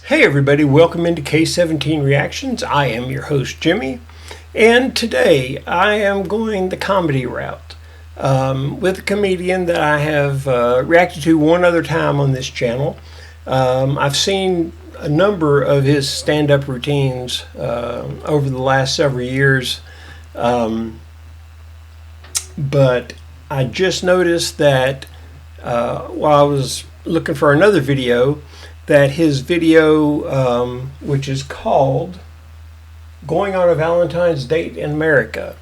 Hey everybody, welcome into K17 Reactions. I am your host Jimmy, and today I am going the comedy route with a comedian that I have reacted to one other time on this channel. I've seen a number of his stand-up routines over the last several years, but I just noticed that while I was looking for another video, that his video, which is called Going on a Valentine's Date in America,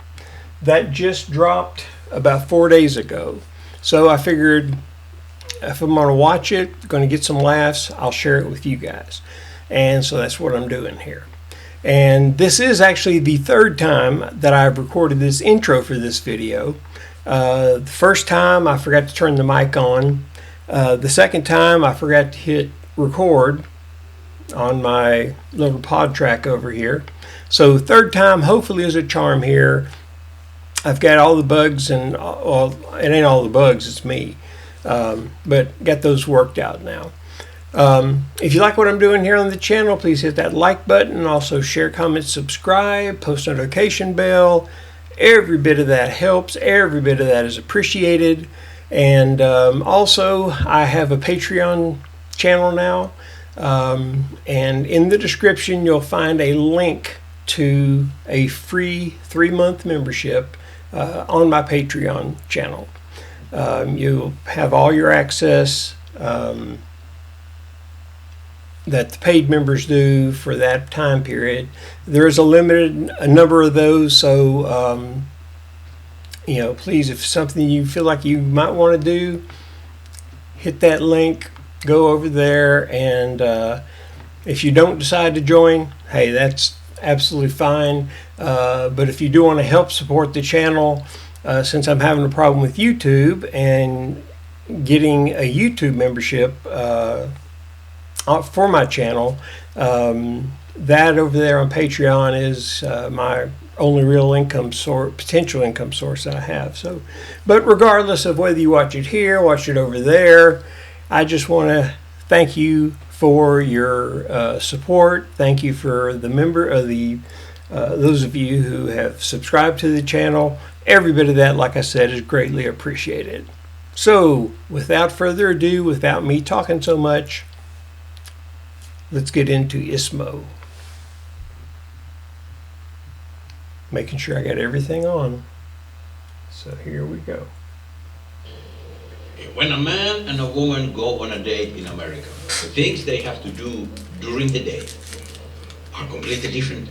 that just dropped about 4 days ago. So I figured if I'm going to watch it, going to get some laughs, I'll share it with you guys. And so that's what I'm doing here. And this is actually the third time that I've recorded this intro for this video. The first time I forgot to turn the mic on. The second time I forgot to hit record on my little pod track over here. So third time hopefully is a charm here. I've got all the bugs, and well, it ain't all the bugs, it's me, but got those worked out now. If you like what I'm doing here on the channel, please hit that like button, also share, comment, subscribe, post notification bell. Every bit of that helps, every bit of that is appreciated. And also I have a Patreon channel now, and in the description you'll find a link to a free 3-month membership on my Patreon channel. You'll have all your access that the paid members do for that time period. There is a limited number of those, so you know, please, if something you feel like you might want to do, hit that link. Go over there, and if you don't decide to join, hey, that's absolutely fine. But if you do want to help support the channel, since I'm having a problem with YouTube and getting a YouTube membership for my channel, that over there on Patreon is my only real income source, potential income source that I have. So, but regardless of whether you watch it here, watch it over there, I just want to thank you for your support. Thank you for the those of you who have subscribed to the channel. Every bit of that, like I said, is greatly appreciated. So, without further ado, without me talking so much, let's get into Ismo. Making sure I got everything on. So here we go. When a man and a woman go on a date in America, the things they have to do during the day are completely different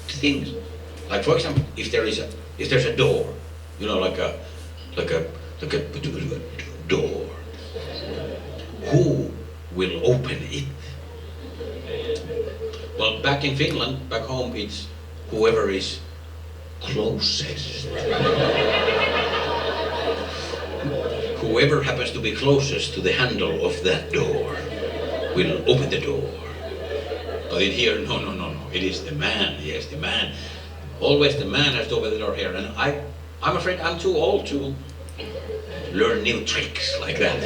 things. Like, for example, if there's a door, you know, like a door, who will open it? Well, back in Finland, back home, it's whoever is closest. Whoever happens to be closest to the handle of that door will open the door. But in here, no. It is the man. Yes, the man. Always the man has to open the door here. And I'm afraid I'm too old to learn new tricks like that.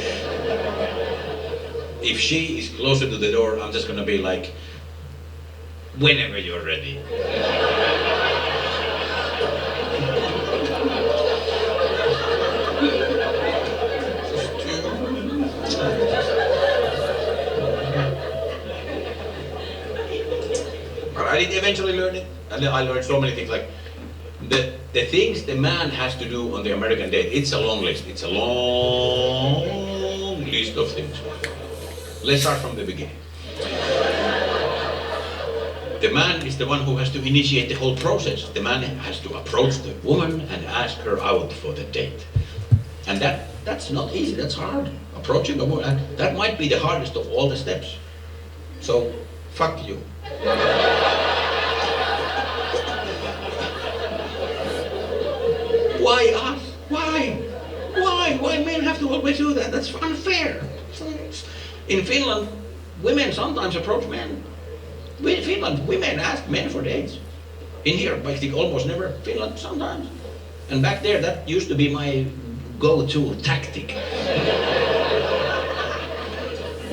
If she is closer to the door, I'm just going to be like, whenever you're ready. I did eventually learn it, and I learned so many things, like the things the man has to do on the American date. It's a long list. It's a long list of things. Let's start from the beginning. The man is the one who has to initiate the whole process. The man has to approach the woman and ask her out for the date. And that's not easy, that's hard. Approaching a woman, that might be the hardest of all the steps. So, fuck you. Why us? Why? Why men have to always do that? That's unfair. In Finland, women sometimes approach men. In Finland, women ask men for dates. In here, I think almost never. Finland, sometimes. And back there, that used to be my go-to tactic.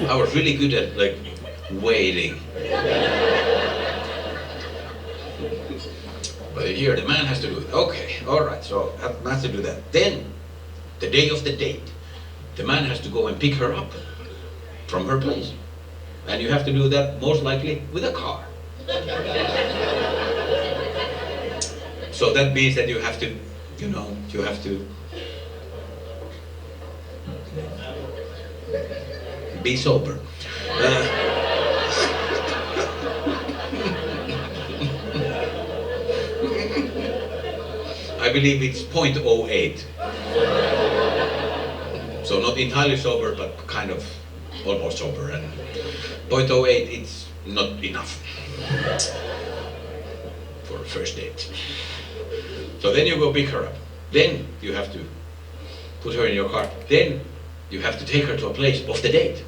I was really good at, like, waiting. But here the man has to do it. Okay, all right, so man has to do that. Then, the day of the date, the man has to go and pick her up from her place. And you have to do that most likely with a car. So that means that you have to, you have to be sober. I believe it's 0.08. So not entirely sober, but kind of almost sober. And 0.08, it's not enough for a first date. So then you go pick her up. Then you have to put her in your car. Then you have to take her to a place of the date.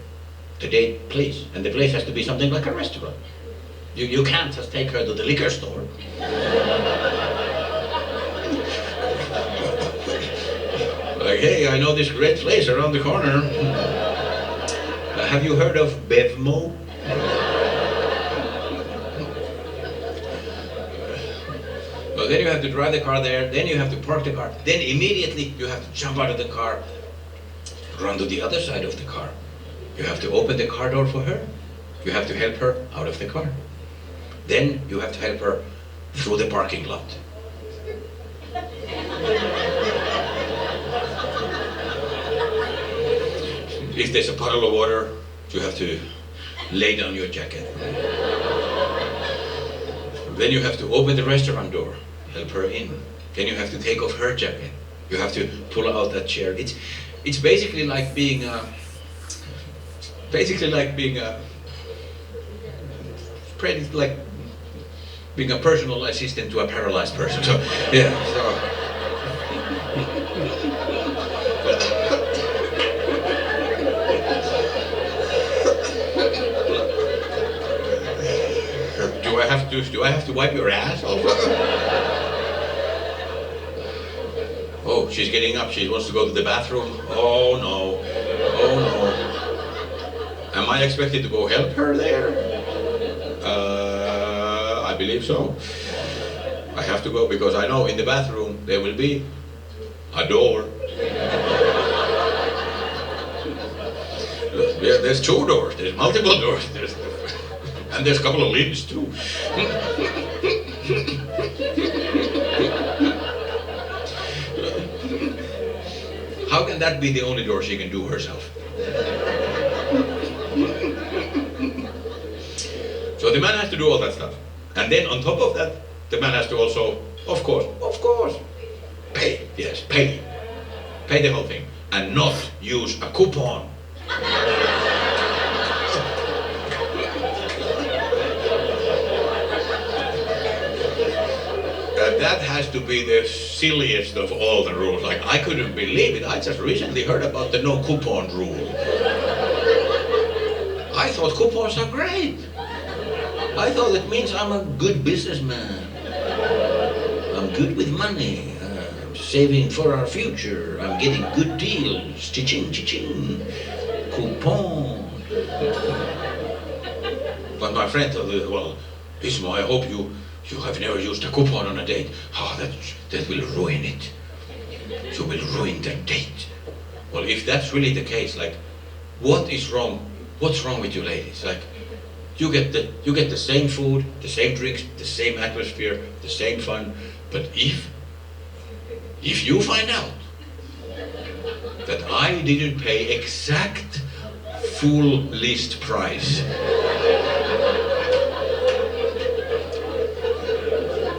The date place. And the place has to be something like a restaurant. You can't just take her to the liquor store. Like, hey, I know this great place around the corner. Have you heard of Venmo? Well, then you have to drive the car there, then you have to park the car, then immediately you have to jump out of the car, run to the other side of the car. You have to open the car door for her. You have to help her out of the car. Then you have to help her through the parking lot. If there's a puddle of water, you have to lay down your jacket. Then you have to open the restaurant door, help her in. Then you have to take off her jacket. You have to pull out that chair. It's basically like being a personal assistant to a paralyzed person. So yeah. Do I have to wipe your ass? Oh, she's getting up. She wants to go to the bathroom. Oh no. Oh no. Am I expected to go help her there? I believe so. I have to go because I know in the bathroom there will be a door. There's two doors. There's multiple doors. And there's a couple of lids too. How can that be the only door she can do herself? So the man has to do all that stuff. And then on top of that, the man has to also, of course, pay. Yes, pay. Pay the whole thing. And not use a coupon. That has to be the silliest of all the rules. Like, I couldn't believe it. I just recently heard about the no coupon rule. I thought coupons are great. I thought it means I'm a good businessman. I'm good with money. I'm saving for our future. I'm getting good deals. Cha-ching, cha-ching. Coupon. But my friend told me, well, Ismo, I hope you have never used a coupon on a date. Oh, that will ruin it. You will ruin the date. Well, if that's really the case, like, what is wrong? What's wrong with you ladies? Like, you get the same food, the same drinks, the same atmosphere, the same fun. But if you find out that I didn't pay exact full list price,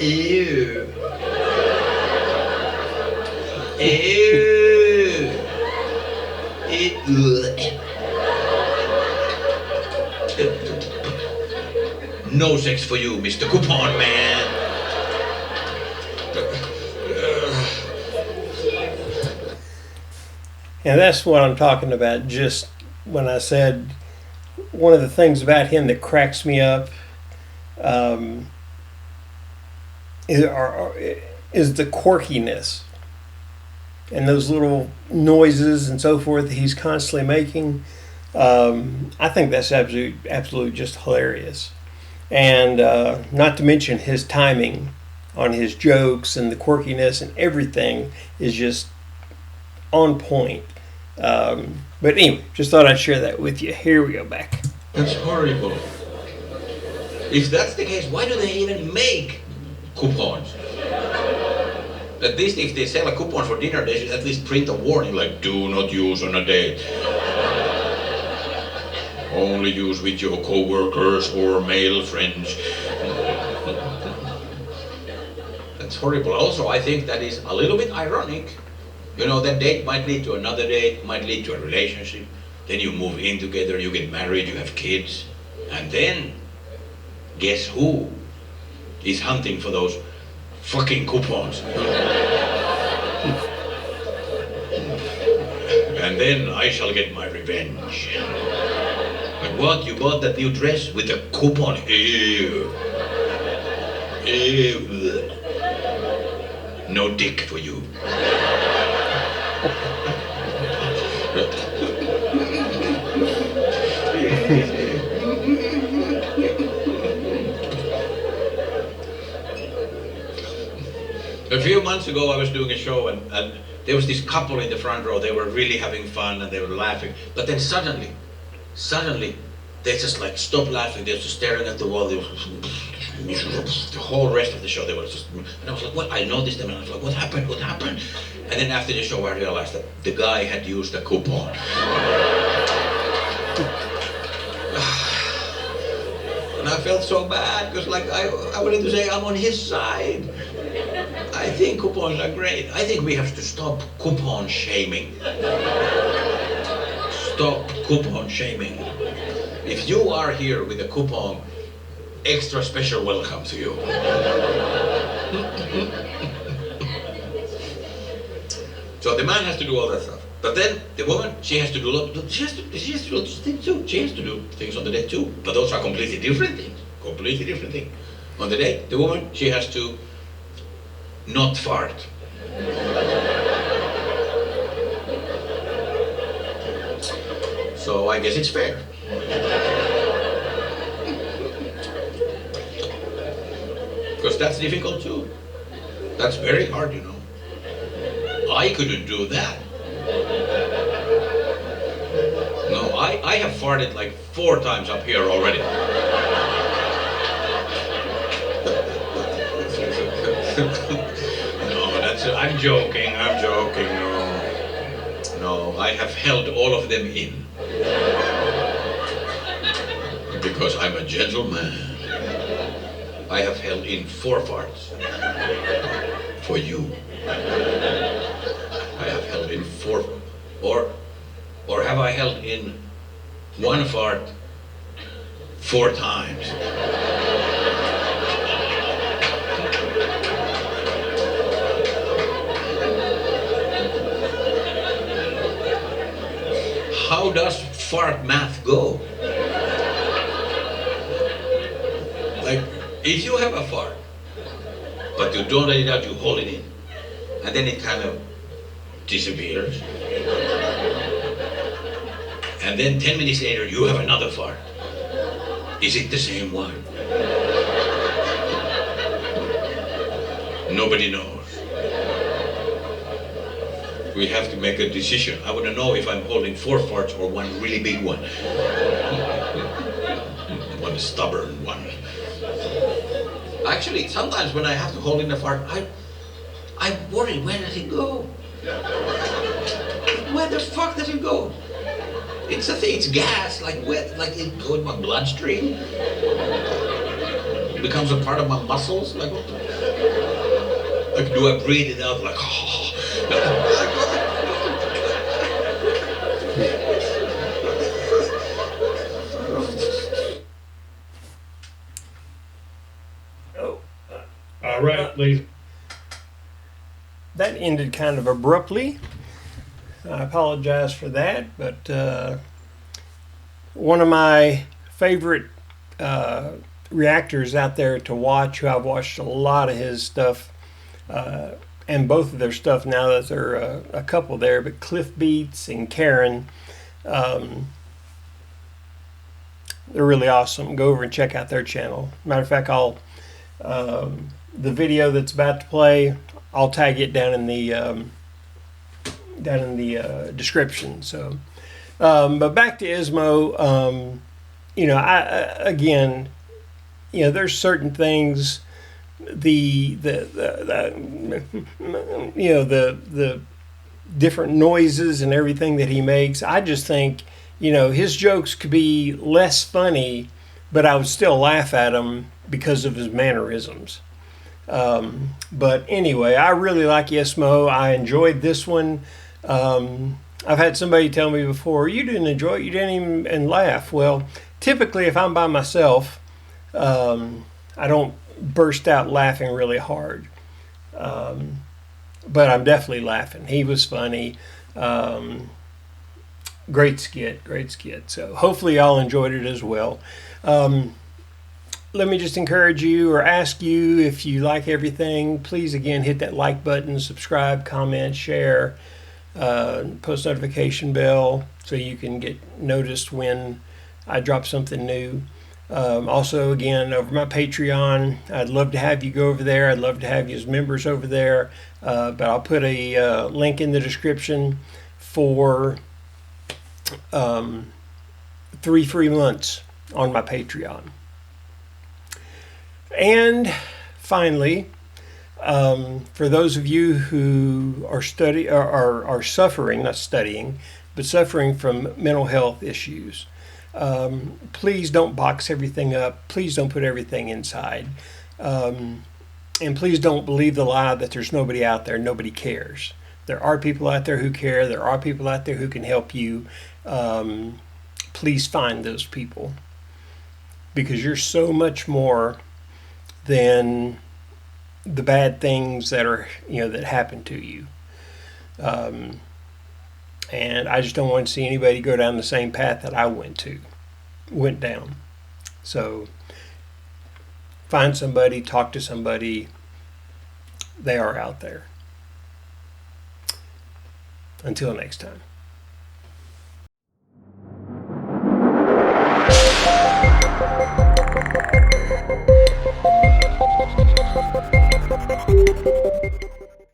ew. No sex for you, Mr. Coupon Man. And that's what I'm talking about. Just when I said one of the things about him that cracks me up is the quirkiness and those little noises and so forth that he's constantly making. I think that's absolutely just hilarious. And not to mention his timing on his jokes and the quirkiness and everything is just on point. But anyway, just thought I'd share that with you. Here we go back. That's horrible. If that's the case, why do they even make coupons? At least if they sell a coupon for dinner, they should at least print a warning like, do not use on a date. Only use with your co-workers or male friends. That's horrible. Also, I think that is a little bit ironic. You know, that date might lead to another date, might lead to a relationship. Then you move in together, you get married, you have kids. And then, guess who is hunting for those fucking coupons? And then I shall get my revenge. Like, what? You bought that new dress with a coupon? Ew. Ew. No dick for you. A few months ago I was doing a show and there was this couple in the front row. They were really having fun and they were laughing. But then suddenly, they just like stopped laughing. They were just staring at the wall. They were, the whole rest of the show they were just, and I was like, what? I noticed them and I was like, what happened? What happened? And then after the show I realized that the guy had used a coupon. And I felt so bad because like I wanted to say I'm on his side. I think coupons are great. I think we have to stop coupon shaming. Stop coupon shaming. If you are here with a coupon, extra special welcome to you. So the man has to do all that stuff. But then the woman, she has to do she has to do things too. She has to do things on the date too. But those are completely different things. Completely different things. On the date, the woman, she has to not fart. So I guess it's fair. Because that's difficult too. That's very hard, you know. I couldn't do that. No, I have farted like 4 times up here already. No, I'm joking, no, I have held all of them in. Because I'm a gentleman. I have held in 4 farts. For you. I have held in 4, or have I held in 1 fart 4 times? How does fart math go? Like, if you have a fart, but you don't let it out, you hold it in, and then it kind of disappears. And then 10 minutes later, you have another fart. Is it the same one? Nobody knows. We have to make a decision. I want to know if I'm holding 4 farts or 1 really big one. 1 stubborn one. Actually, sometimes when I have to hold in a fart, I worry, where does it go? Where the fuck does it go? It's a thing, it's gas, like wet, like it goes in my bloodstream. It becomes a part of my muscles, like what the, like do I breathe it out like oh. All right, ladies. That ended kind of abruptly. I apologize for that, but one of my favorite reactors out there to watch, who I've watched a lot of his stuff, and both of their stuff now that there are a couple there, but Cliff Beats and Karen, They're really awesome. Go over and check out their channel. Matter of fact, the video that's about to play, I'll tag it down in the description. So, but back to Ismo. Again, there's certain things. The different noises and everything that he makes. I just think, his jokes could be less funny, but I would still laugh at them because of his mannerisms. But anyway, I really like Ismo. I enjoyed this one. I've had somebody tell me before, you didn't enjoy it, you didn't even laugh. Well, typically if I'm by myself, I don't burst out laughing really hard. But I'm definitely laughing. He was funny. Great skit. So hopefully y'all enjoyed it as well. Let me just encourage you or ask you, if you like everything, please again hit that like button, subscribe, comment, share, post notification bell so you can get noticed when I drop something new. Also, again, over my Patreon, I'd love to have you go over there. I'd love to have you as members over there. But I'll put a link in the description for 3 free months on my Patreon. And finally, for those of you who are suffering, not studying, but suffering from mental health issues, please don't box everything up. Please don't put everything inside. And please don't believe the lie that there's nobody out there, nobody cares. There are people out there who care. There are people out there who can help you. Please find those people, because you're so much more than the bad things that are, that happen to you. And I just don't want to see anybody go down the same path that I went down. So find somebody, talk to somebody. They are out there. Until next time.